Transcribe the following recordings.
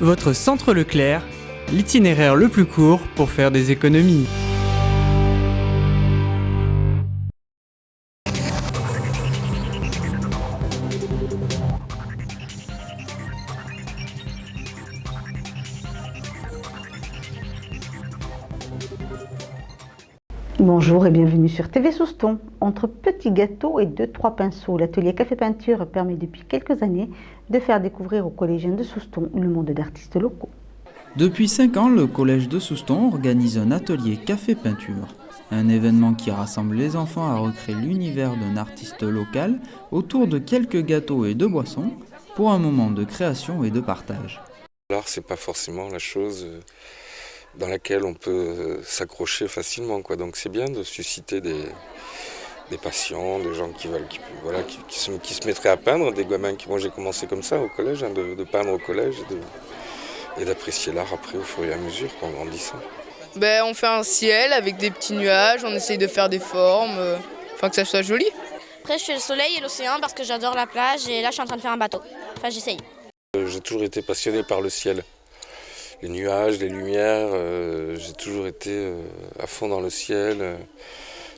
Votre centre Leclerc, l'itinéraire le plus court pour faire des économies. Bonjour et bienvenue sur TV Souston. Entre petits gâteaux et 2-3 pinceaux, l'atelier Café Peinture permet depuis quelques années de faire découvrir aux collégiens de Souston le monde d'artistes locaux. Depuis 5 ans, le collège de Souston organise un atelier Café Peinture, un événement qui rassemble les enfants à recréer l'univers d'un artiste local autour de quelques gâteaux et de boissons pour un moment de création et de partage. L'art, c'est pas forcément la chose dans laquelle on peut s'accrocher facilement, quoi. Donc c'est bien de susciter des passions, des gens qui se mettraient à peindre, des gamins moi j'ai commencé comme ça au collège, de peindre au collège et d'apprécier l'art après au fur et à mesure en grandissant. On fait un ciel avec des petits nuages, on essaye de faire des formes, que ça soit joli. Après je fais le soleil et l'océan parce que j'adore la plage et là je suis en train de faire un bateau. J'essaye. J'ai toujours été passionné par le ciel. Les nuages, les lumières, j'ai toujours été à fond dans le ciel.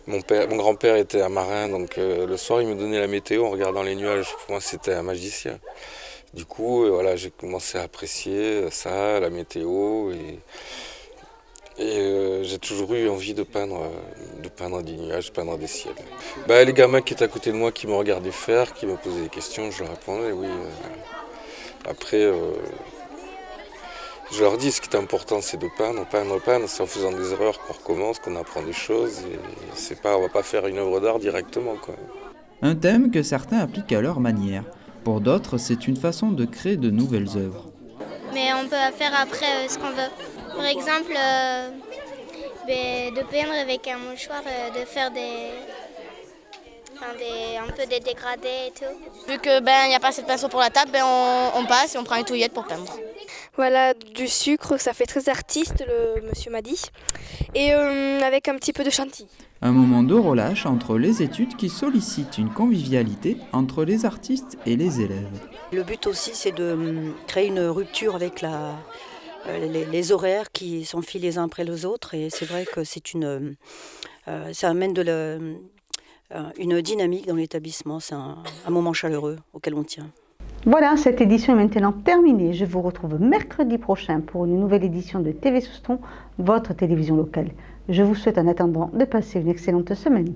Mon grand-père était un marin, donc le soir il me donnait la météo en regardant les nuages. Pour moi c'était un magicien. Du coup j'ai commencé à apprécier ça, la météo, et j'ai toujours eu envie de peindre des nuages, de peindre des ciels. Les gamins qui étaient à côté de moi, qui me regardaient faire, qui me posaient des questions, je leur répondais oui. Après, je leur dis ce qui est important, c'est de peindre. C'est en faisant des erreurs qu'on recommence, qu'on apprend des choses. Et on va pas faire une œuvre d'art directement, quoi. Un thème que certains appliquent à leur manière. Pour d'autres, c'est une façon de créer de nouvelles œuvres. Mais on peut faire après ce qu'on veut. Par exemple, de peindre avec un mouchoir, de faire un peu des dégradés et tout. Vu que il n'y a pas assez de pinceau pour la table, on passe et on prend une touillette pour peindre. Voilà, du sucre, ça fait très artiste, le monsieur m'a dit, et avec un petit peu de chantilly. Un moment de relâche entre les études qui sollicite une convivialité entre les artistes et les élèves. Le but aussi, c'est de créer une rupture avec les horaires qui s'enfilent les uns après les autres, et c'est vrai que ça amène une dynamique dans l'établissement. C'est un moment chaleureux auquel on tient. Voilà, cette édition est maintenant terminée. Je vous retrouve mercredi prochain pour une nouvelle édition de TV Souston, votre télévision locale. Je vous souhaite en attendant de passer une excellente semaine.